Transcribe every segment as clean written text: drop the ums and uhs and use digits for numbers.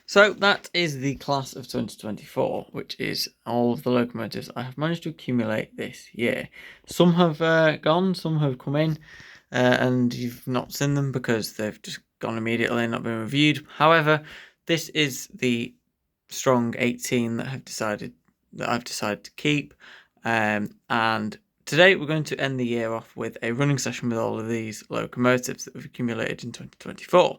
So that is the class of 2024, which is all of the locomotives I have managed to accumulate this year. Some have gone, some have come in, and you've not seen them because they've just gone immediately and not been reviewed. However, this is the strong 18 that I've decided to keep, and today we're going to end the year off with a running session with all of these locomotives that we've accumulated in 2024.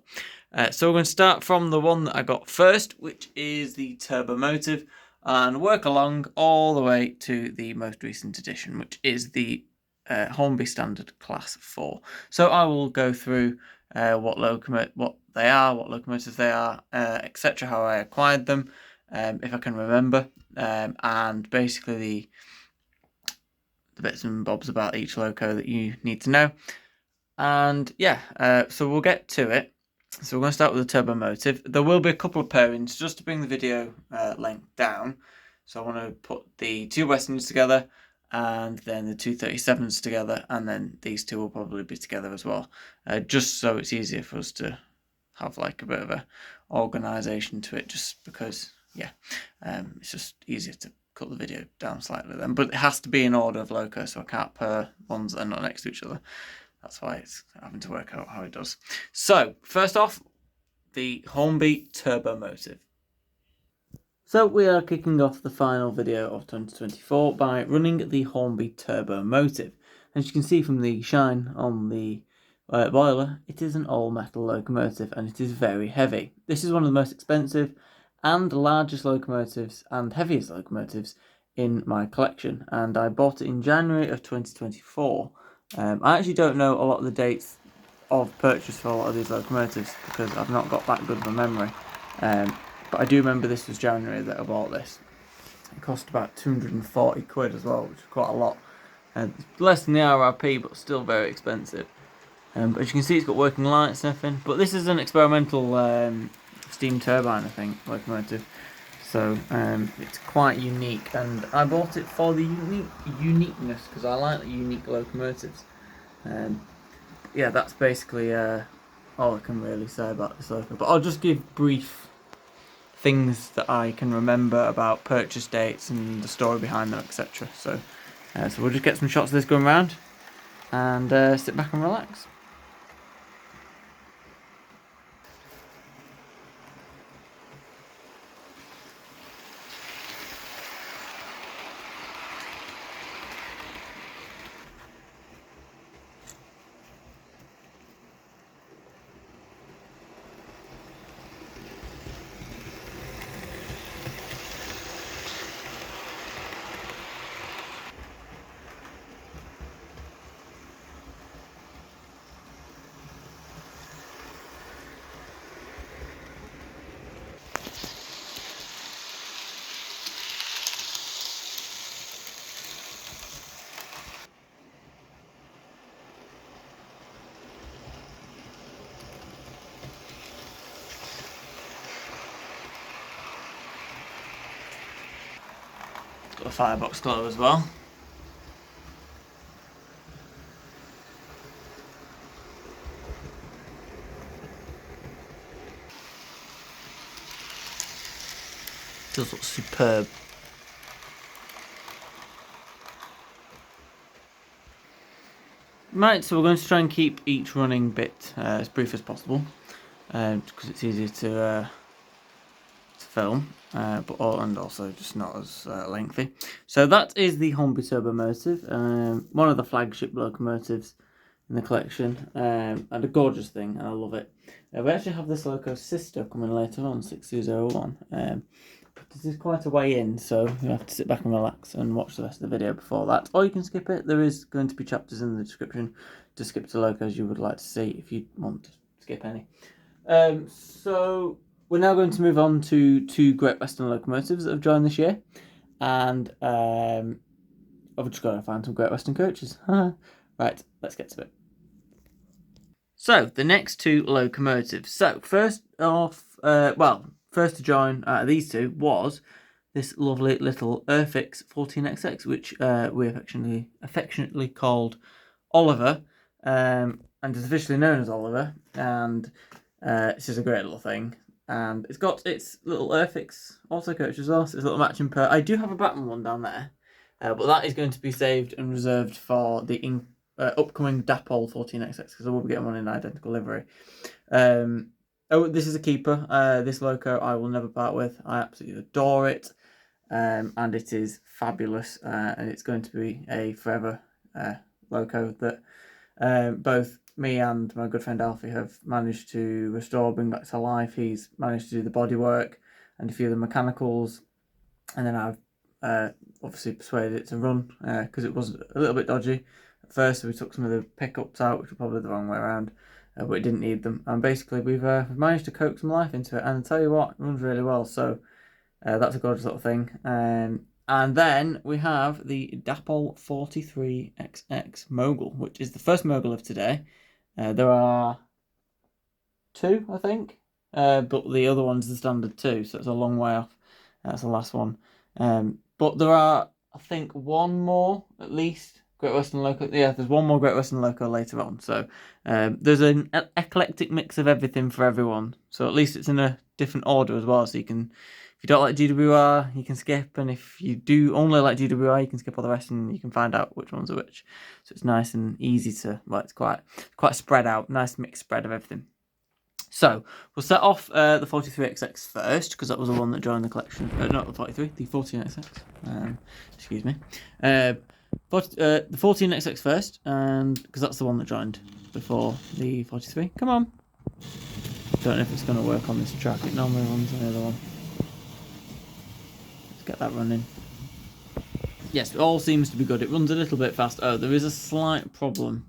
So we're going to start from the one that I got first, which is the Turbomotive, and work along all the way to the most recent edition, which is the Hornby Standard Class 4. So I will go through what locomotives they are, etc., how I acquired them, if I can remember, and basically the bits and bobs about each loco that you need to know. And yeah, so we'll get to it. So we're going to start with the Turbomotive. There will be a couple of pairings just to bring the video length down. So I want to put the two Westerns together and then the two 37s together, and then these two will probably be together as well, just so it's easier for us to have like a bit of a organisation to it, just because it's just easier to cut the video down slightly then. But it has to be in order of loco, so I can't pair ones that are not next to each other. That's why it's having to work out how it does. So, first off, the Hornby Turbomotive. So we are kicking off the final video of 2024 by running the Hornby Turbomotive. As you can see from the shine on the boiler, it is an all-metal locomotive and it is very heavy. This is one of the most expensive and largest locomotives and heaviest locomotives in my collection, and I bought it in January of 2024. I actually don't know a lot of the dates of purchase for a lot of these locomotives because I've not got that good of a memory, but I do remember this was January that I bought this. It cost about 240 quid as well, which is quite a lot. It's less than the RRP, but still very expensive. But as you can see, it's got working lights and everything. But this is an experimental steam turbine, I think, locomotive. So it's quite unique, and I bought it for the uniqueness because I like the unique locomotives. Yeah, that's basically all I can really say about this loco. But I'll just give brief things that I can remember about purchase dates and the story behind them, etc. So we'll just get some shots of this going around and sit back and relax. Got a firebox glow as well. Does look superb. Right, so we're going to try and keep each running bit as brief as possible, because it's easier to film, and also just not as lengthy. So that is the Hornby Turbomotive, one of the flagship locomotives in the collection, and a gorgeous thing, and I love it. We actually have this loco's sister coming later on, 6201, but this is quite a way in, so you have to sit back and relax and watch the rest of the video before that, or you can skip it. There is going to be chapters in the description to skip to locos you would like to see if you want to skip any. So we're now going to move on to two Great Western locomotives that have joined this year, and I've just got to find some Great Western coaches. Right, let's get to it. So the next two locomotives. So first off, first to join out of these two was this lovely little Airfix 14XX, which we affectionately called Oliver, and is officially known as Oliver. And this is a great little thing. and it's got its little Airfix auto coach as well, so it's a little matching pair. I do have a Bachmann one down there, but that is going to be saved and reserved for the upcoming Dapol 14XX, because I will be getting one in identical livery. Oh, this is a keeper. This loco I will never part with. I absolutely adore it, and it is fabulous, and it's going to be a forever loco that both me and my good friend Alfie have managed to restore, bring back to life. He's managed to do the bodywork and a few of the mechanicals, and then I've obviously persuaded it to run because it was a little bit dodgy at first. So we took some of the pickups out, which were probably the wrong way around, but it didn't need them. And basically we've managed to coax some life into it, and I'll tell you what, it runs really well. So that's a gorgeous little thing. And then we have the Dapol 43XX Mogul, which is the first Mogul of today. There are 2, I think, but the other one's the standard 2, so it's a long way off. That's the last one. But there are, I think, one more at least Great Western Loco. Yeah, there's one more Great Western Loco later on. So there's an eclectic mix of everything for everyone. So at least it's in a different order as well. So you can, if you don't like GWR, you can skip, and if you do only like GWR, you can skip all the rest, and you can find out which ones are which. So it's nice and easy to, well, it's quite spread out, nice mixed spread of everything. So we'll set off the 43XX first, because that was the one that joined the collection. Not the 43, the 14XX. Excuse me. The 14XX first, and because that's the one that joined before the 43. Come on. Don't know if it's going to work on this track. It normally runs on the other one. Let's get that running. Yes, it all seems to be good. It runs a little bit fast. Oh, there is a slight problem.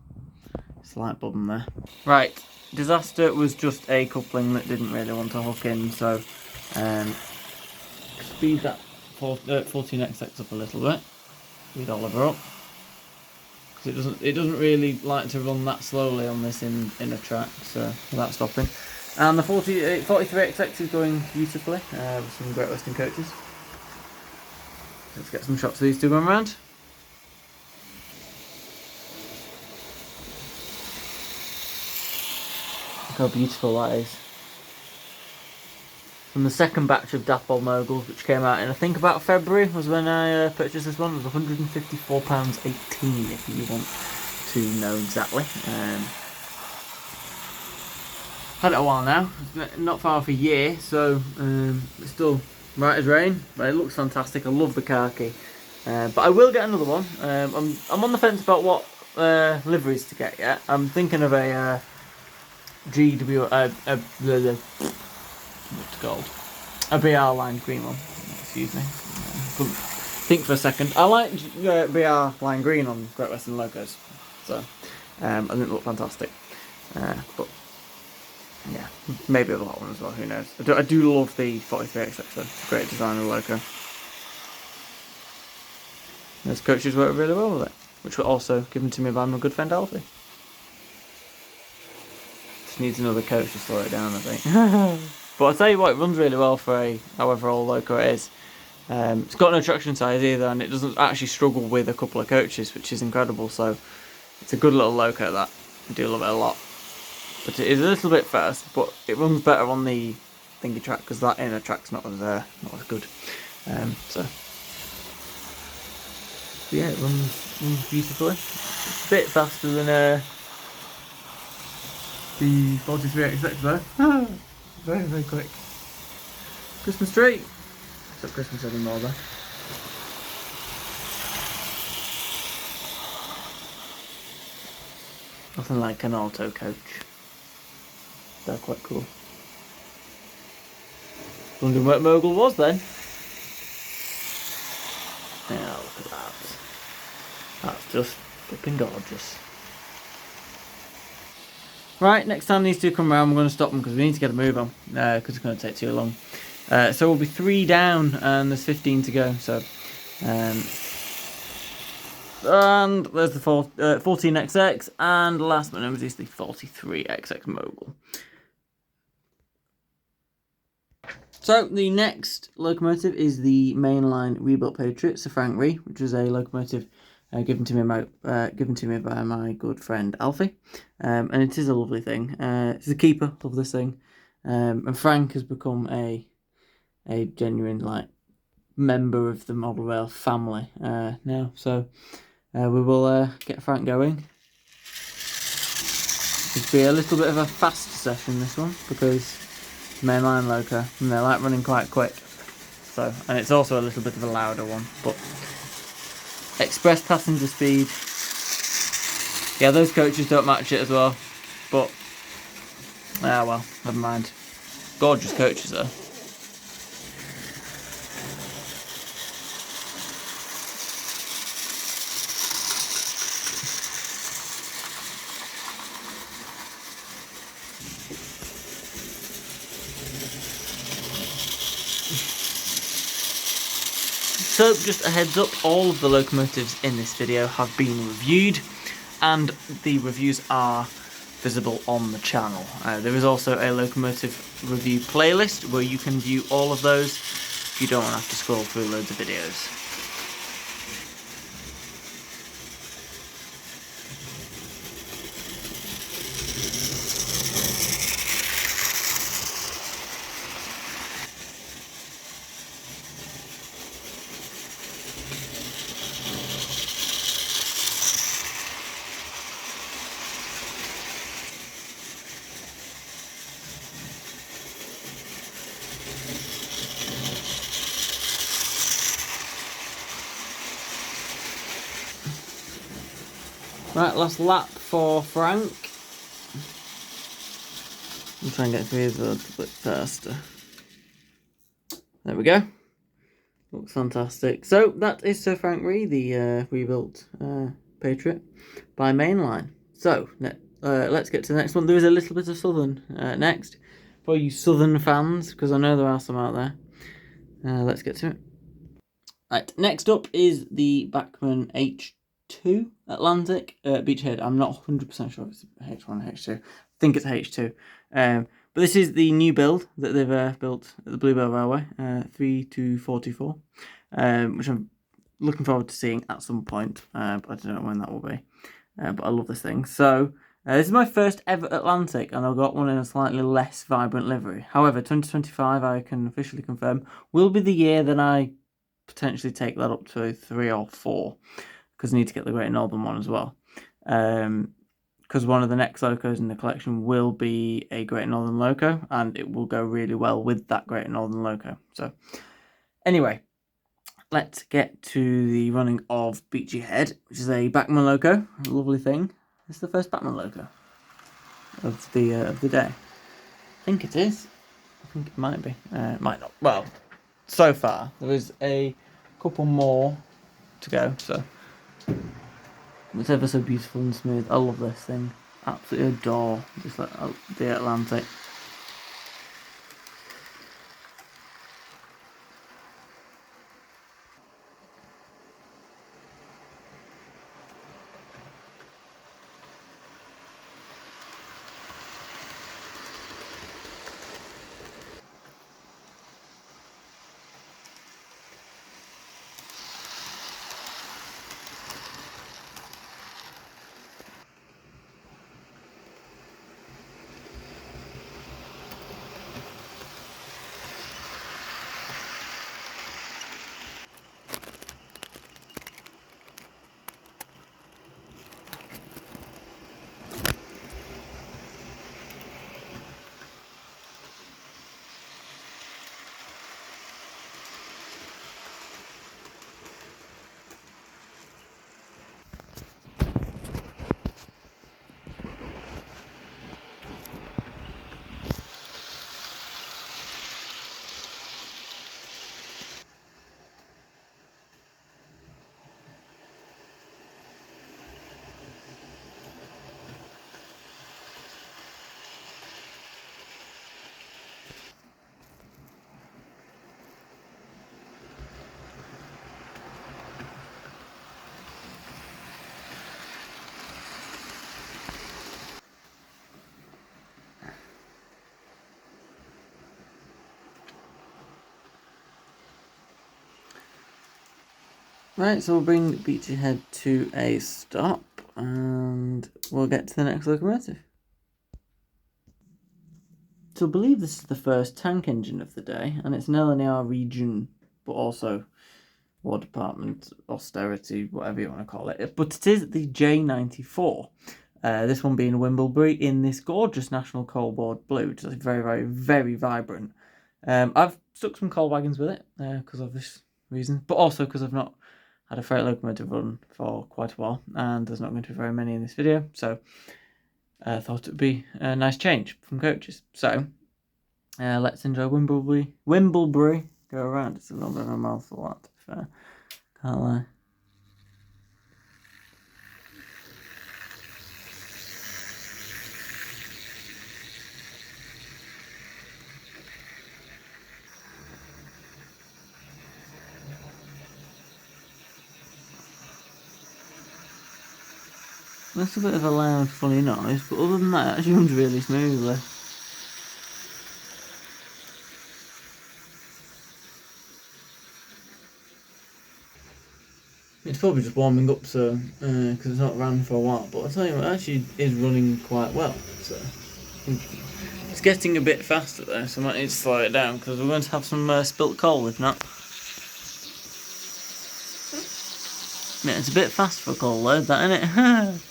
Slight problem there. Right. Disaster was just a coupling that didn't really want to hook in, so speed that 14XX up a little bit. Speed Oliver up, because it doesn't really like to run that slowly on this in a track, so without stopping. And the 43XX is going beautifully with some Great Western coaches. Let's get some shots of these two going around. Look how beautiful that is. From the second batch of Dapol Moguls, which came out in, I think, about February, was when I purchased this one. It was £154.18, if you want to know exactly. Had it a while now, not far off a year, so it's still right as rain, but it looks fantastic. I love the khaki. But I will get another one. I'm on the fence about what liveries to get yet. I'm thinking of a what's it called? A BR line green one. Excuse me. Couldn't think for a second. I like BR line green on Great Western Locos, so I think it looked fantastic. But yeah, maybe a lot one as well. Who knows? I do love the 43XX though. It's a great design of the loco. Those coaches work really well with it, which were also given to me by my good friend Alfie. Needs another coach to slow it down, I think. But I'll tell you what, it runs really well for a however old loco it is. It's got no traction size either, and it doesn't actually struggle with a couple of coaches, which is incredible. So it's a good little loco, that. I do love it a lot. But it is a little bit fast, but it runs better on the thingy track, because that inner track's not as good. So yeah, it runs beautifully. It's a bit faster than the 43XX though. Very, very quick. Christmas tree. It's not Christmas anymore though. Nothing like an auto coach. They're quite cool. Wondering what Mogul was then. Yeah, look at that. That's just flipping gorgeous. Right, next time these two come around, we're going to stop them because we need to get a move on, because it's going to take too long. So we'll be 3 down and there's 15 to go. So, and there's the 14XX, and last but not least, the 43XX Mogul. So the next locomotive is the Mainline rebuilt Patriot, Sir Frank Ree, which is a locomotive given to me by my good friend Alfie, and it is a lovely thing. It's a keeper. Love this thing. And Frank has become a genuine like member of the model rail family now. So we will get Frank going. It'll be a little bit of a fast session this one because mainline loco and they like running quite quick. So, and it's also a little bit of a louder one, but express passenger speed. Yeah, those coaches don't match it as well, but well, never mind. Gorgeous coaches though. So, just a heads up, all of the locomotives in this video have been reviewed, and the reviews are visible on the channel. There is also a locomotive review playlist where you can view all of those if you don't want to have to scroll through loads of videos. Right, last lap for Frank. I'll try and get through these a little bit faster. There we go. Looks fantastic. So that is Sir Frank Reed, the rebuilt Patriot by Mainline. So let's get to the next one. There is a little bit of Southern next for you Southern fans, because I know there are some out there. Let's get to it. Right, next up is the Bachmann H2 Atlantic Beachhead. I'm not 100% sure if it's H1 or H2. I think it's H2. But this is the new build that they've built at the Bluebell Railway, 3244, which I'm looking forward to seeing at some point, but I don't know when that will be. But I love this thing. So this is my first ever Atlantic, and I've got one in a slightly less vibrant livery. However, 2025, I can officially confirm, will be the year that I potentially take that up to 3 or 4, because I need to get the Great Northern one as well. Because one of the next locos in the collection will be a Great Northern loco, and it will go really well with that Great Northern loco. So, anyway, let's get to the running of Beachy Head, which is a Bachmann loco, a lovely thing. It's the first Bachmann loco of the day. I think it is. I think it might be. It might not. Well, so far there is a couple more to go. So. It's ever so beautiful and smooth. I love this thing. Absolutely adore just like the Atlantic. Right, so we'll bring Beachy Head to a stop, and we'll get to the next locomotive. to believe this is the first tank engine of the day, and it's an LNER region, but also War Department, austerity, whatever you want to call it. But it is the J94. This one being Wimblebury in this gorgeous national coalboard blue, which is very, very, very vibrant. I've stuck some coal wagons with it because of this reason, but also because I've not had a freight locomotive run for quite a while, and there's not going to be very many in this video, so I thought it would be a nice change from coaches. So let's enjoy Wimblebury go around. It's a little bit of a mouthful, that, to be fair. Can't lie. That's a bit of a loud, funny noise, but other than that, it actually runs really smoothly. It's probably just warming up, so because it's not ran for a while. But I'll tell you what, it actually is running quite well. So it's getting a bit faster though, so I might need to slow it down because we're going to have some spilt coal if not. Yeah, it's a bit fast for a coal load, that innit?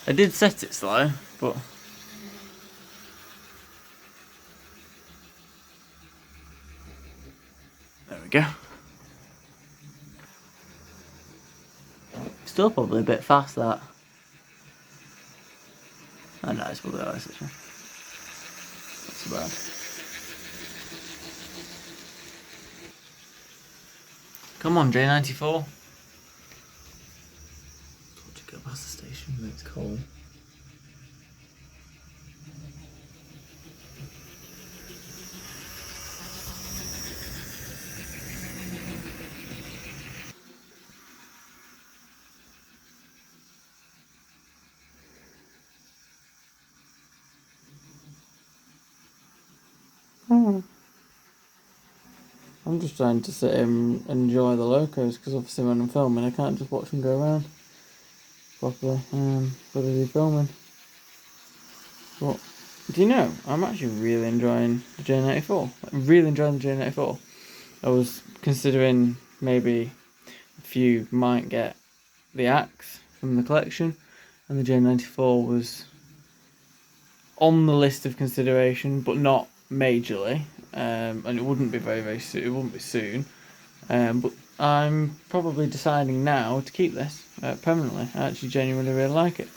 I did set it slow, but there we go. Still probably a bit fast, that. Oh no, it's probably alright actually. Not so bad. Come on, J94. To go past the station when it's cold. I'm just trying to sit and enjoy the locos because obviously when I'm filming I can't just watch them go around properly. Gotta be filming. But do you know, I'm actually really enjoying the J94. I'm really enjoying the J94. I was considering maybe a few might get the axe from the collection, and the J94 was on the list of consideration, but not majorly. And it wouldn't be very soon. It wouldn't be soon. But I'm probably deciding now to keep this permanently. I actually genuinely really like it.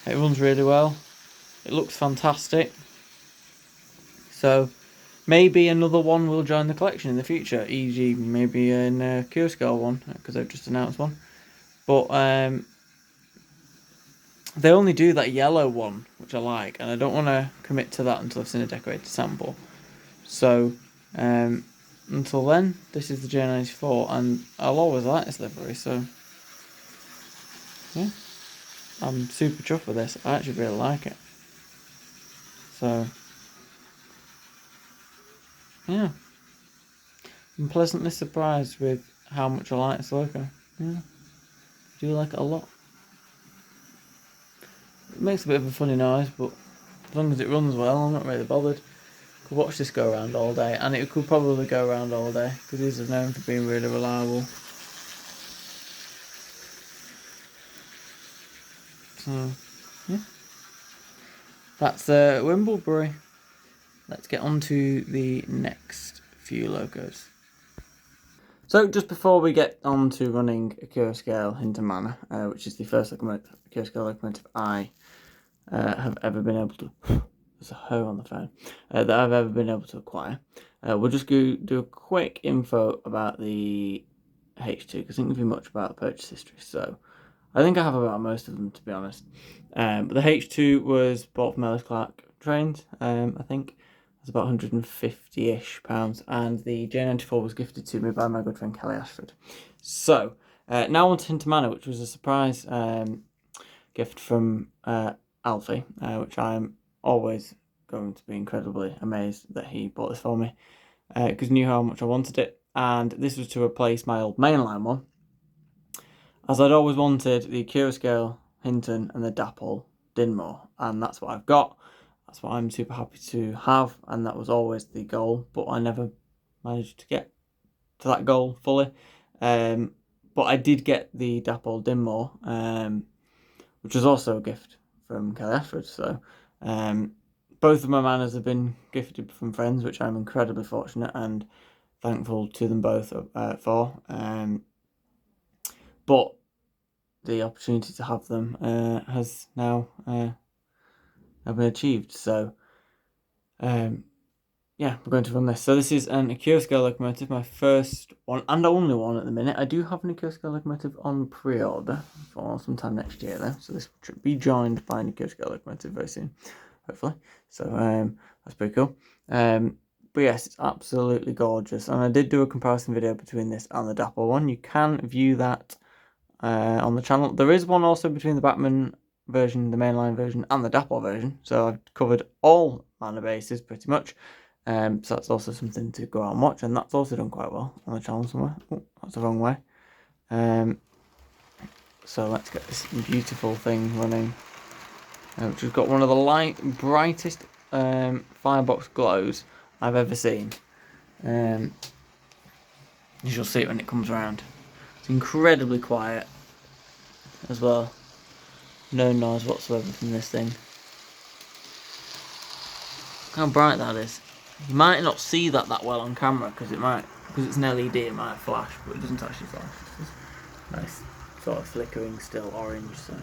It runs really well. It looks fantastic. So maybe another one will join the collection in the future. E.g. maybe an Accurascale one because they've just announced one. But they only do that yellow one, which I like, and I don't want to commit to that until I've seen a decorated sample. So, until then, this is the J94, and I'll always like this livery, so, yeah. I'm super chuffed with this. I actually really like it. So, yeah. I'm pleasantly surprised with how much I like this loco. Yeah. I do like it a lot. It makes a bit of a funny noise, but as long as it runs well, I'm not really bothered. Could watch this go around all day, and it could probably go around all day because these are known for being really reliable. So, yeah, that's Wimblebury. Let's get on to the next few locos. So, just before we get on to running Accurascale Hinton Manor, which is the first Accurascale locomotive I have ever been able to. There's a hoe on the phone that I've ever been able to acquire. We'll just go do a quick info about the H2 because I think there's been much about the purchase history. So I think I have about most of them, to be honest. But the H2 was bought from Ellis Clark Trains. I think it's about £150-ish, and the J94 was gifted to me by my good friend Kelly Ashford. So now on to Hinton Manor, which was a surprise gift from Alfie, which I'm always going to be incredibly amazed that he bought this for me because he knew how much I wanted it, and this was to replace my old Mainline one, as I'd always wanted the Accurascale Hinton and the Dapol Dinmore, and that's what I've got. that's what I'm super happy to have, and that was always the goal, but I never managed to get to that goal fully. But I did get the Dapol Dinmore, which was also a gift from Kelly Ashford. So both of my Manors have been gifted from friends, which I'm incredibly fortunate and thankful to them both for. But the opportunity to have them has now been achieved. So yeah, we're going to run this. So this is an Accurascale locomotive, my first one and only one at the minute. I do have an Accurascale locomotive on pre-order for sometime next year though. So this should be joined by an Accurascale locomotive very soon, hopefully. So that's pretty cool. But yes, it's absolutely gorgeous. And I did do a comparison video between this and the Dapol one. You can view that on the channel. There is one also between the Bachmann version, the mainline version, and the Dapol version. So I've covered all Manor bases pretty much. So that's also something to go out and watch, and that's also done quite well on the channel somewhere. Oh, that's the wrong way. So let's get this beautiful thing running, which has got one of the brightest firebox glows I've ever seen. You shall see it when it comes around. It's incredibly quiet as well. No noise whatsoever from this thing. Look how bright that is. You might not see that well on camera because it's an LED, it might flash, but it doesn't actually flash. It's just nice sort of flickering still orange. So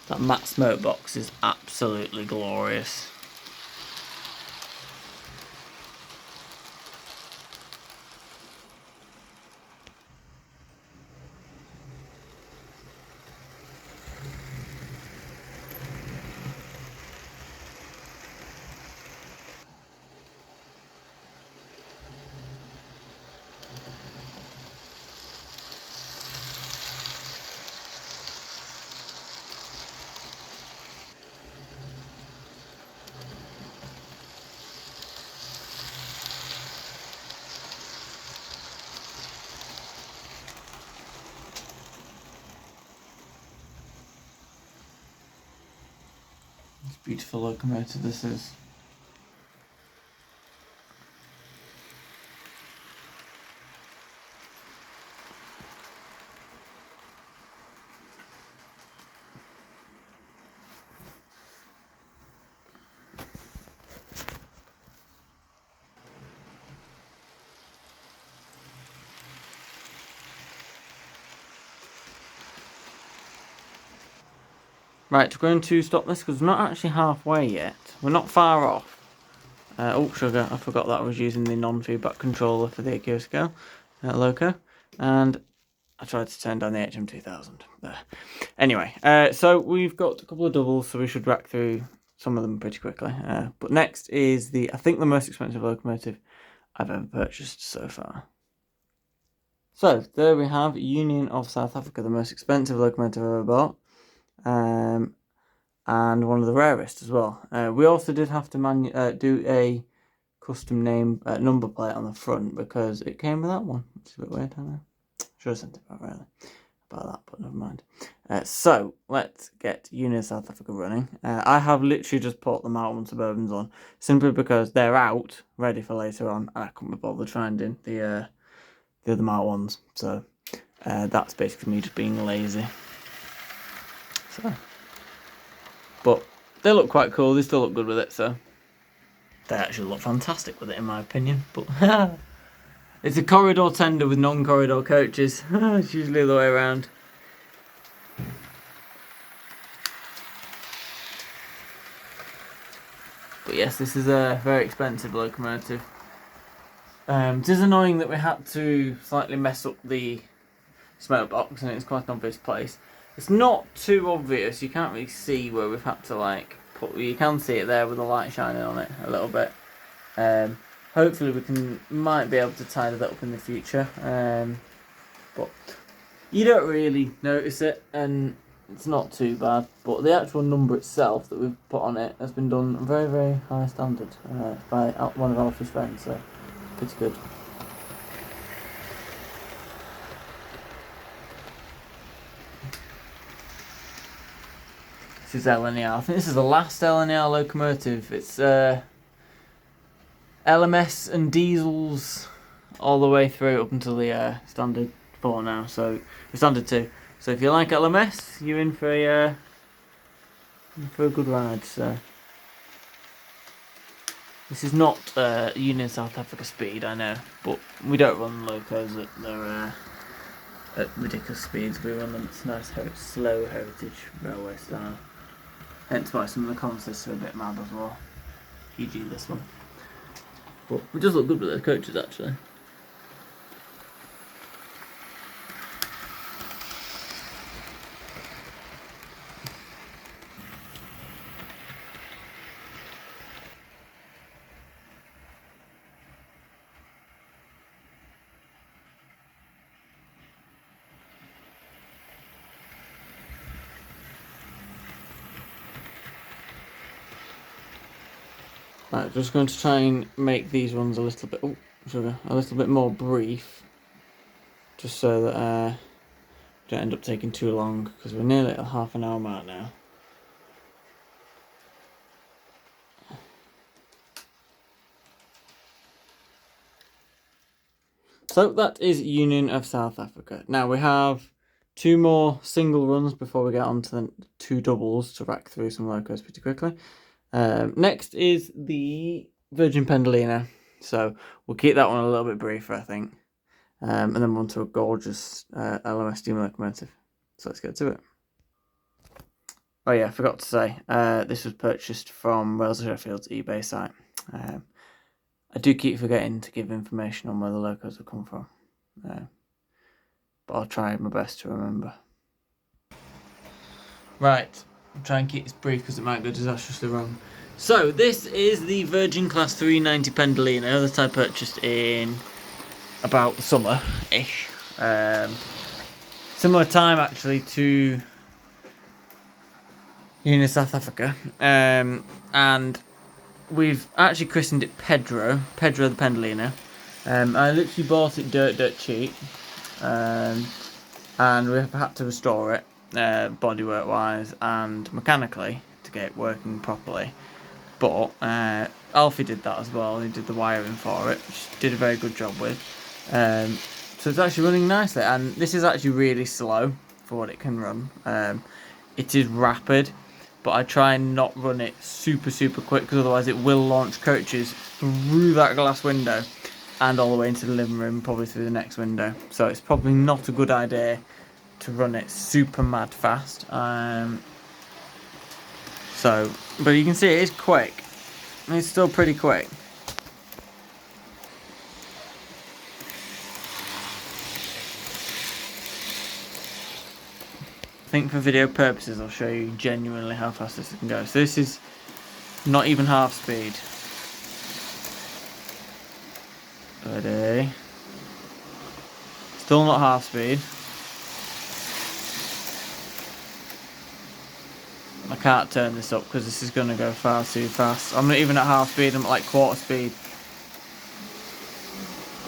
that matte smoke box is absolutely glorious. It's a beautiful locomotive this is. Right, we're going to stop this because we're not actually halfway yet. We're not far off. Oh, sugar, I forgot that I was using the non-feedback controller for the Accurascale Loco. And I tried to turn down the HM2000. There. Anyway, so we've got a couple of doubles, so we should rack through some of them pretty quickly. But next is I think the most expensive locomotive I've ever purchased so far. So, there we have Union of South Africa, the most expensive locomotive I've ever bought. And one of the rarest as well. We also did have to do a custom name number plate on the front because it came with that one, which is a bit weird, I know. Should have sent it back really about that, but never mind. So let's get Union of South Africa running. I have literally just put the Mark 1 Suburbans on simply because they're out, ready for later on, and I couldn't be bothered finding the other Mark 1s. So that's basically me just being lazy. So. But they look quite cool, they still look good with it, so they actually look fantastic with it in my opinion. But it's a corridor tender with non-corridor coaches. It's usually the way around. But yes, this is a very expensive locomotive. It is annoying that we had to slightly mess up the smoke box, and it's quite an obvious place. It's not too obvious, you can't really see where we've had to you can see it there with the light shining on it a little bit. Hopefully we might be able to tidy that up in the future. But You don't really notice it, and it's not too bad. But the actual number itself that we've put on it has been done very, very high standard by one of Alfie's friends, so pretty good. This is LNER. I think this is the last LNER locomotive. It's LMS and diesels all the way through up until the standard 4 now. So the standard 2. So if you like LMS, you're in for a good ride. So this is not Union South Africa speed, I know, but we don't run locos at ridiculous speeds. We run them at nice, slow heritage railway style. Hence why some of the consists are a bit mad as well. E.g. this one. But it does look good with those coaches actually. Right, just going to try and make these ones a little bit more brief, just so that don't end up taking too long, because we're nearly at a half an hour mark now. So that is Union of South Africa. Now we have 2 more single runs before we get on to the 2 doubles to rack through some locos pretty quickly. Next is the Virgin Pendolino, so we'll keep that one a little bit briefer, I think, and then on to a gorgeous LMS steam locomotive. So let's get to it. Oh yeah, I forgot to say, this was purchased from Wales Sheffield's eBay site. I do keep forgetting to give information on where the locos have come from, but I'll try my best to remember. Right. I'll try and keep this brief because it might go disastrously wrong. So, this is the Virgin Class 390 Pendolino that I purchased in about the summer-ish. Similar time, actually, to Union South Africa. And we've actually christened it Pedro the Pendolino. I literally bought it dirt cheap. And we've had to restore it. Bodywork wise and mechanically to get it working properly, but Alfie did that as well. He did the wiring for it, which did a very good job with. So it's actually running nicely, and this is actually really slow for what it can run. It is rapid, but I try and not run it super quick, because otherwise it will launch coaches through that glass window and all the way into the living room, probably through the next window. So it's probably not a good idea to run it super mad fast. But you can see it is quick. It's still pretty quick. I think for video purposes I'll show you genuinely how fast this can go. So this is not even half speed. Ready? Still not half speed. I can't turn this up because this is going to go far too fast. I'm not even at half speed, I'm at like quarter speed.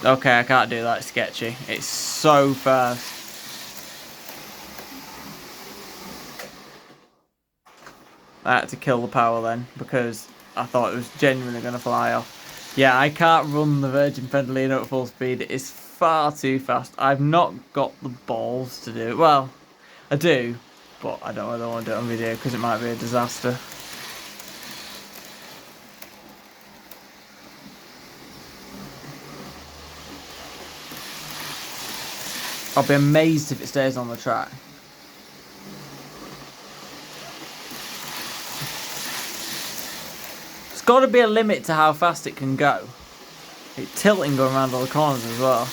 Okay, I can't do that, it's sketchy. It's so fast. I had to kill the power then because I thought it was genuinely going to fly off. Yeah, I can't run the Virgin Pendolino at full speed. It is far too fast. I've not got the balls to do it. Well, I do, but I don't want to do it on video because it might be a disaster. I'll be amazed if it stays on the track. There's got to be a limit to how fast it can go. It's tilting going around all the corners as well.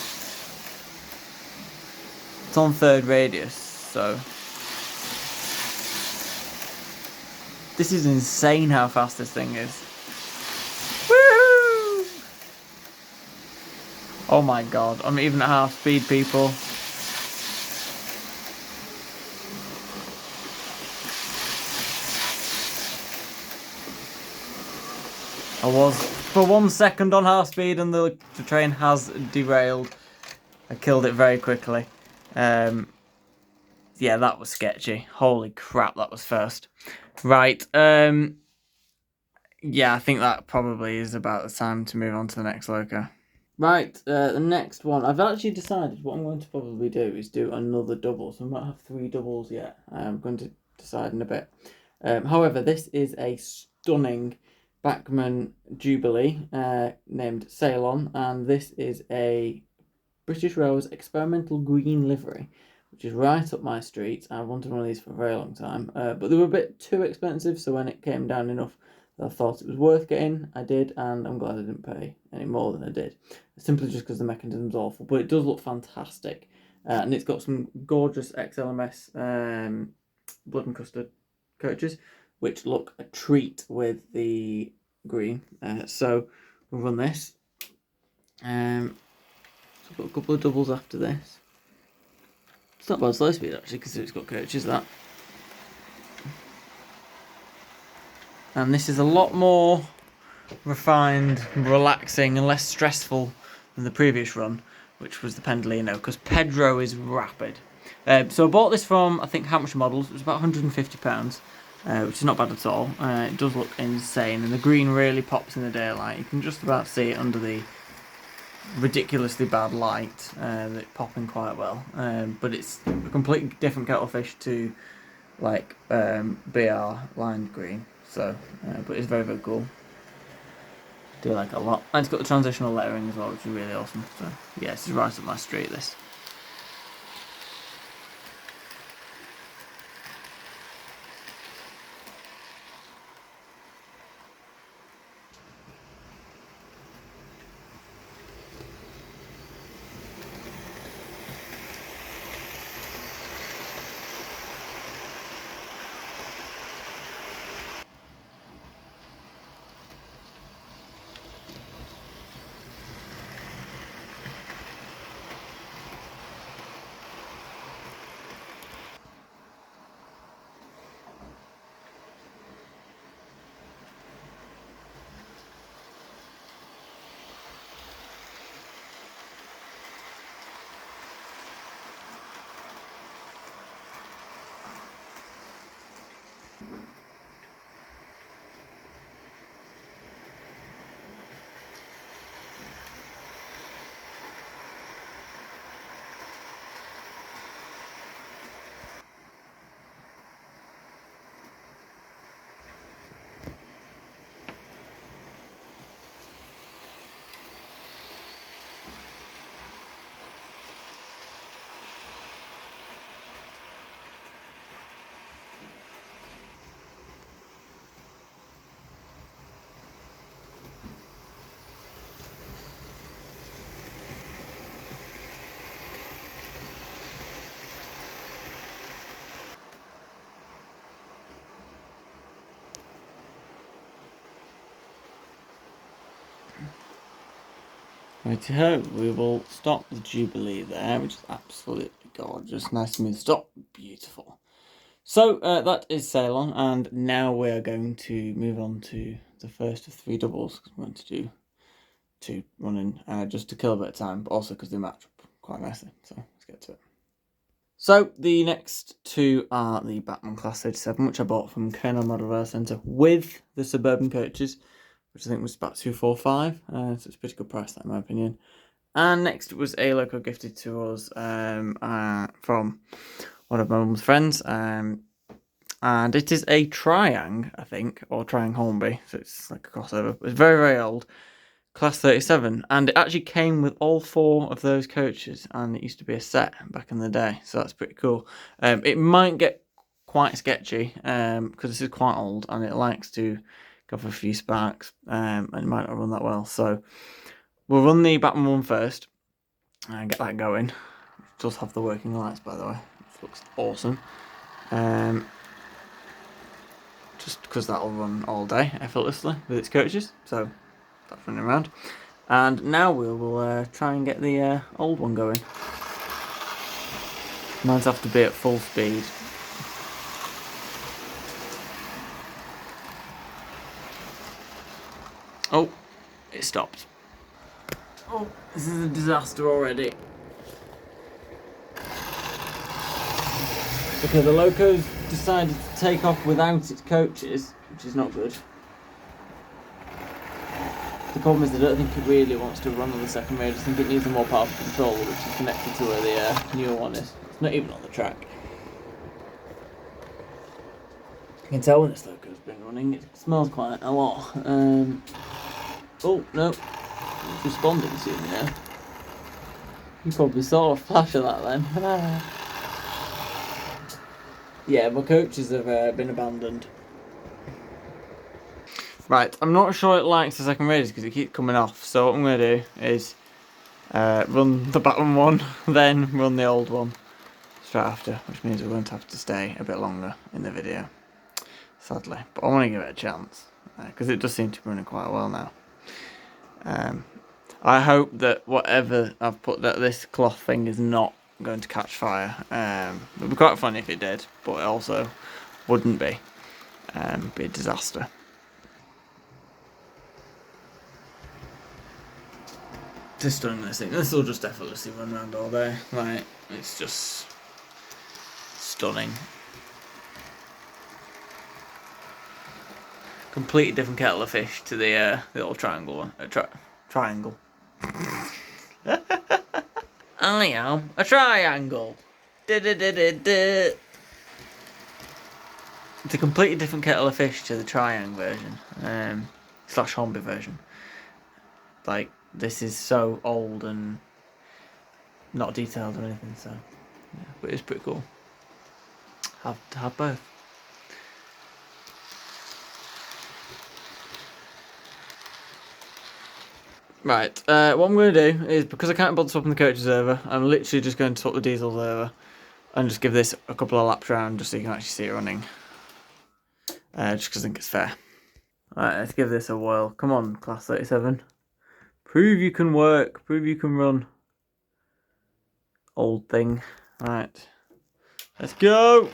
It's on third radius, so... This is insane how fast this thing is. Woo! Oh my god, I'm even at half speed, people. I was for 1 second on half speed and the train has derailed. I killed it very quickly. Yeah, that was sketchy. Holy crap, that was first. Right, yeah, I think that probably is about the time to move on to the next loco. Right, the next one. I've actually decided what I'm going to probably do is do another double. So I might have 3 doubles yet. I'm going to decide in a bit. However, this is a stunning Bachmann Jubilee named Ceylon, and this is a British Railways experimental green livery, which is right up my street. I've wanted one of these for a very long time, but they were a bit too expensive, so when it came down enough that I thought it was worth getting, I did, and I'm glad I didn't pay any more than I did, simply just because the mechanism's awful, but it does look fantastic, and it's got some gorgeous XLMS blood and custard coaches, which look a treat with the green, so we'll run this. I've got a couple of doubles after this. It's not bad slow speed actually, because it's got coaches that. And this is a lot more refined, relaxing, and less stressful than the previous run, which was the Pendolino, because Pedro is rapid. So I bought this from, I think, How Much Models. It was about £150, which is not bad at all. It does look insane, and the green really pops in the daylight. You can just about see it under the ridiculously bad light, that's popping quite well, but it's a completely different kettle of fish to like BR lined green, so but it's very, very cool. Do like it a lot, and it's got the transitional lettering as well, which is really awesome. So yeah, this is right up my street, this. Righty-ho, we will stop the Jubilee there, which is absolutely gorgeous. Nice smooth stop, beautiful. So that is Ceylon, and now we are going to move on to the first of 3 doubles, because we're going to do 2 running, just to kill a bit of time, but also because they match up quite nicely. So let's get to it. So the next 2 are the Bachmann Class 37, which I bought from Colonel Model Rail Centre with the Suburban coaches, which I think was about £245, so it's a pretty good price, that in my opinion. And next was a loco gifted to us from one of my mum's friends, and it is a Triang, I think, or Triang Hornby, so it's like a crossover. It's very, very old, Class 37, and it actually came with all 4 of those coaches, and it used to be a set back in the day, so that's pretty cool. It might get quite sketchy, because this is quite old, and it likes to go for a few sparks, and it might not run that well, so we'll run the Bachmann one first, and get that going. It does have the working lights, by the way, which looks awesome. Just because that'll run all day effortlessly with its coaches, so that's running around. And now we will try and get the old one going. Mine's have to be at full speed. Oh, it stopped. Oh, this is a disaster already. Okay, the Loco's decided to take off without its coaches, which is not good. The problem is I don't think it really wants to run on the second rail. I just think it needs a more powerful controller, which is connected to where the newer one is. It's not even on the track. You can tell when this Loco's been running. It smells quite a lot. Oh, no. It's responding to me now. You probably saw a flash of that then. Yeah, my coaches have been abandoned. Right, I'm not sure it likes the second radius because it keeps coming off. So what I'm going to do is run the Bachmann one, then run the old one straight after, which means we're going to have to stay a bit longer in the video, sadly. But I want to give it a chance because it does seem to be running quite well now. I hope that whatever I've put, that this cloth thing is not going to catch fire. It would be quite funny if it did, but it also wouldn't be. Be a disaster. Just stunning, this thing. This will just effortlessly run around all day. Like, it's just stunning. Completely different kettle of fish to the old triangle one. Triangle. I am a triangle. It's a completely different kettle of fish to the Triang version, slash Hornby version. Like, this is so old and not detailed or anything, so yeah, but it's pretty cool. Have to have both. Right, what I'm going to do is, because I can't bother swapping the coaches over, I'm literally just going to swap the diesels over and just give this a couple of laps around just so you can actually see it running. Just because I think it's fair. Right, let's give this a whirl. Come on, Class 37. Prove you can work, prove you can run. Old thing. Right, let's go!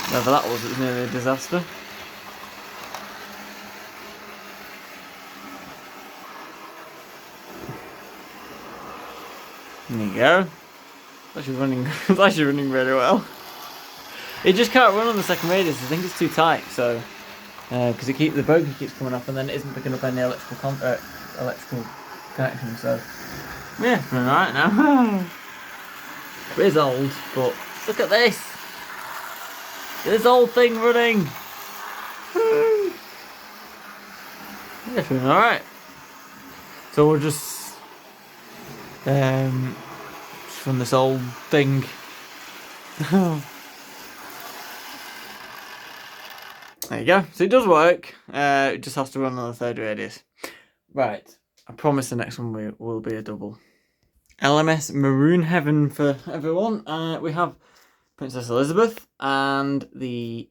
Whatever that was, it was nearly a disaster. There you go. It's actually running really well. It just can't run on the second radius. I think it's too tight. So, because the bogey keeps coming up, and then it isn't picking up any electrical connection. So, yeah, it's running alright now. It is old, but look at this. Look at this old thing running. Yeah, it's running alright. So we'll just from this old thing. There you go. So it does work. It just has to run on the third radius. Right. I promise the next one will be a double. LMS Maroon Heaven for everyone. We have Princess Elizabeth and the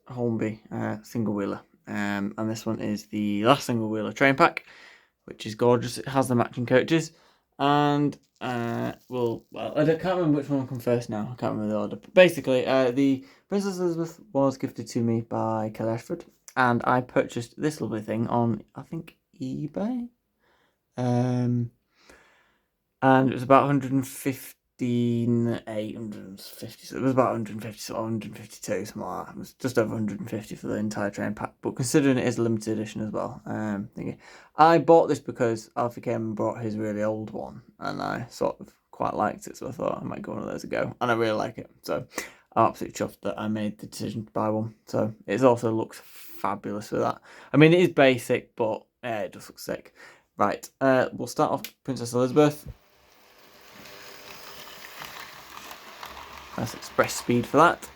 Hornby single wheeler. And this one is the last single wheeler train pack, which is gorgeous. It has the matching coaches. And I can't remember which one will come first now. I can't remember the order. But basically, the Princess Elizabeth was gifted to me by Kelly Ashford, and I purchased this lovely thing on, I think, eBay. And it was about 150, so it was about 150 or 152, something like that. It was just over 150 for the entire train pack, but considering it is a limited edition as well, I bought this because Alfie came and brought his really old one, and I sort of quite liked it, so I thought I might give one of those a go, and I really like it, so I'm absolutely chuffed that I made the decision to buy one. So it also looks fabulous with that. I mean, it is basic, but it just looks sick. Right, we'll start off Princess Elizabeth. Let's express speed for that,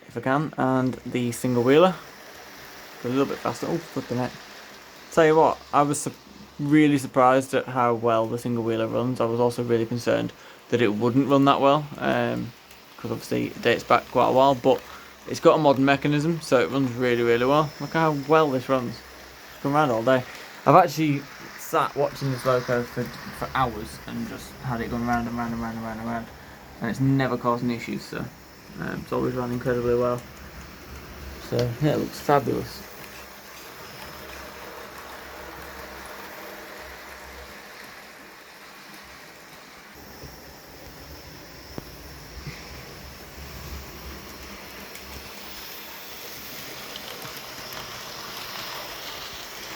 if I can, and the single wheeler. Go a little bit faster. Oh, flipping it. Tell you what, I was really surprised at how well the single wheeler runs. I was also really concerned that it wouldn't run that well, because obviously it dates back quite a while, but it's got a modern mechanism, so it runs really, really well. Look how well this runs. It's gone around all day. I've actually sat watching this Loco for hours and just had it going round and round and round and round and round. And it's never caused any issues, so it's always run incredibly well. So yeah, it looks fabulous.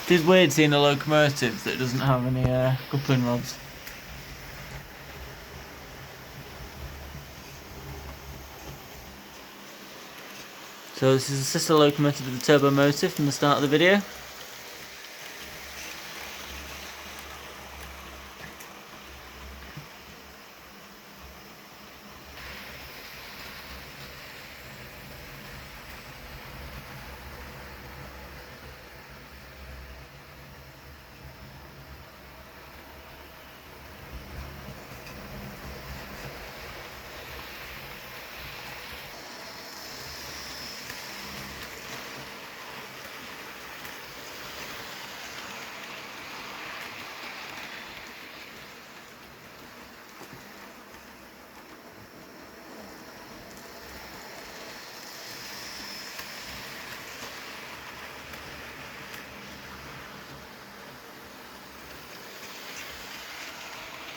It is weird seeing a locomotive that doesn't have any coupling rods. So this is a sister locomotive of the Turbomotive from the start of the video.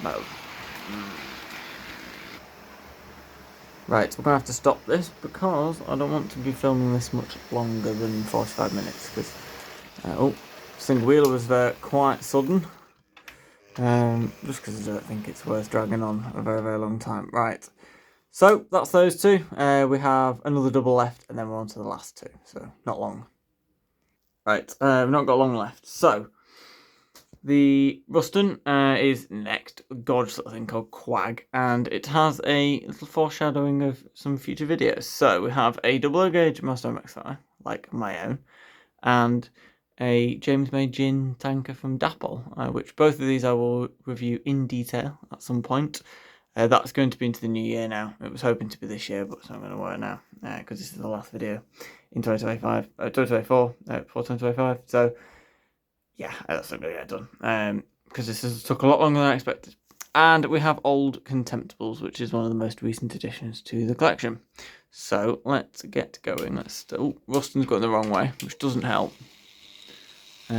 No. Right, we're going to have to stop this because I don't want to be filming this much longer than 45 minutes. Because, single wheeler was quite sudden. Just because I don't think it's worth dragging on a very, very long time. Right, so that's those two. We have another double left and then we're on to the last two. So, not long. Right, we've not got long left. So, the Ruston is next, a gorgeous little thing called Qwag, and it has a little foreshadowing of some future videos. So we have a double gauge Master MXI, like my own, and a James May gin tanker from Dapol, which both of these I will review in detail at some point. That's going to be into the new year now. It was hoping to be this year, but it's not going to work now, because this is the last video in 2024, for 2025, so yeah, that's not going to get done, because this has took a lot longer than I expected. And we have old Contemptibles, which is one of the most recent additions to the collection. So let's get going. Ruston's going the wrong way, which doesn't help. So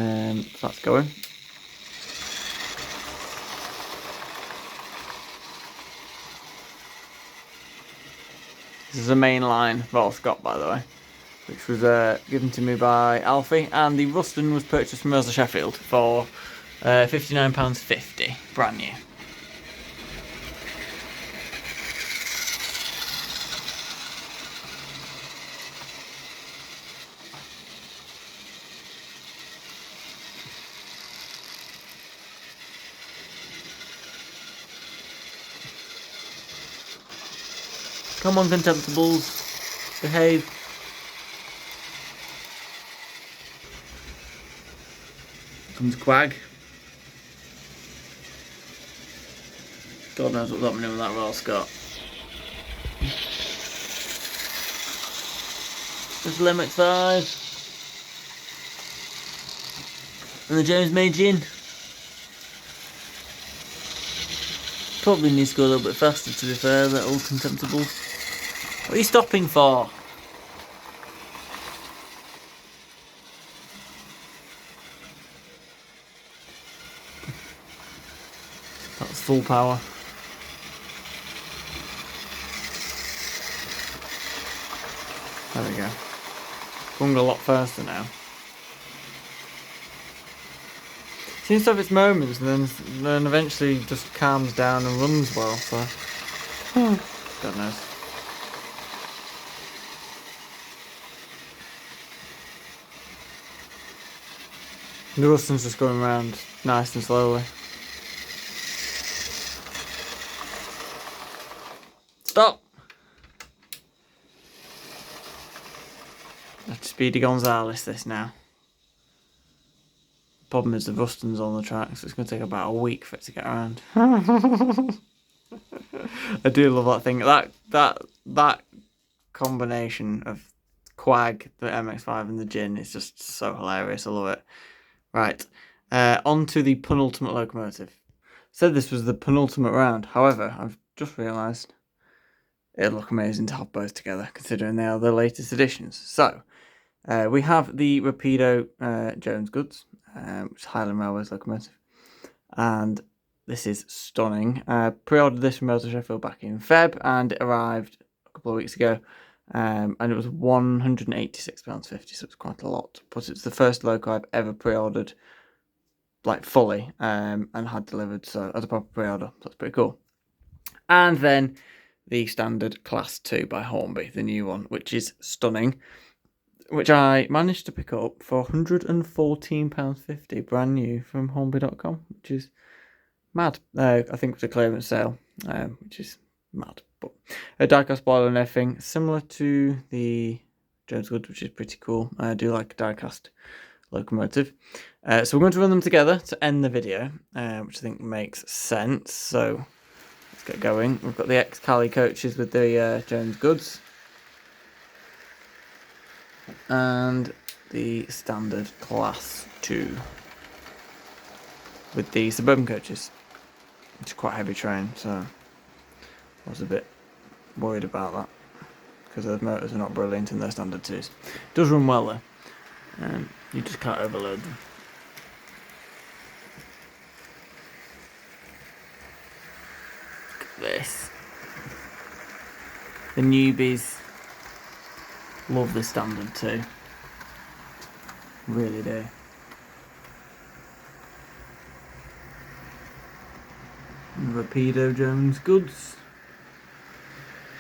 that's going. This is a Mainline Royal Scot, by the way, which was given to me by Alfie, and the Ruston was purchased from Rosa Sheffield for £59.50, brand new. Come on, Contemptibles, behave. Comes Qwag. God knows what's happening with that Royal Scot. There's the LMX5. And the James May gin. Probably needs to go a little bit faster, to be fair, that old Contemptible. What are you stopping for? That's full power. There we go. Going a lot faster now. Seems to have its moments and then eventually just calms down and runs well, so God knows. The Ruston's just going around nice and slowly. Stop! That's Speedy Gonzales this now. Problem is the Ruston's on the track, so it's going to take about a week for it to get around. I do love that thing. That combination of Qwag, the MX5 and the gin is just so hilarious. I love it. Right, on to the penultimate locomotive. Said this was the penultimate round. However, I've just realised it'd look amazing to have both together, considering they are the latest additions. So, we have the Rapido Jones Goods, which is Highland Railway's locomotive, and this is stunning. Pre-ordered this from Rosa Sheffield back in Feb, and it arrived a couple of weeks ago, and it was £186.50, so it's quite a lot. But it's the first loco I've ever pre-ordered, like fully, and had delivered, so as a proper pre-order. So that's pretty cool. And then the standard Class 2 by Hornby, the new one, which is stunning, which I managed to pick up for £114.50, brand new from Hornby.com, which is mad. I think it was a clearance sale, which is mad. But a diecast spoiler and everything, similar to the Jones Goods, which is pretty cool. I do like a diecast locomotive. So we're going to run them together to end the video, which I think makes sense. So let's get going. We've got the ex-Cali coaches with the Jones Goods, and the standard Class 2 with the suburban coaches. It's quite a heavy train, so I was a bit worried about that because those motors are not brilliant in their standard 2s. It does run well though, you just can't overload them. Look at this. The newbies love the standard 2. Really do. Rapido Jones Goods.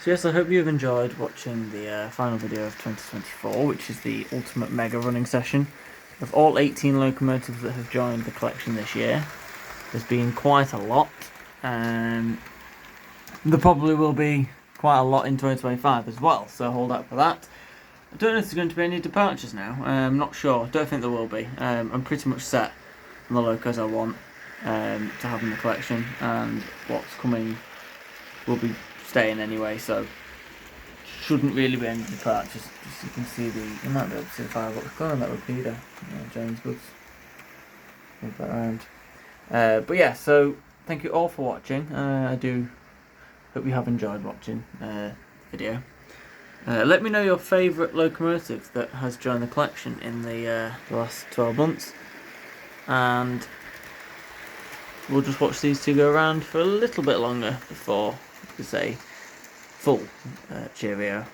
So yes, I hope you've enjoyed watching the final video of 2024, which is the ultimate mega running session of all 18 locomotives that have joined the collection this year. There's been quite a lot. There probably will be quite a lot in 2025 as well, so hold out for that. I don't know if there's going to be any departures now. I'm not sure. Don't think there will be. I'm pretty much set on the locos I want to have in the collection, and what's coming will be staying anyway, so shouldn't really be any departures. Just you can see you might be able to see the fireworks going on that Rapido. Jones Goods. Move that around. But yeah, so thank you all for watching. I do hope you have enjoyed watching the video. Let me know your favourite locomotive that has joined the collection in the last 12 months, and we'll just watch these two go around for a little bit longer before we say full cheerio.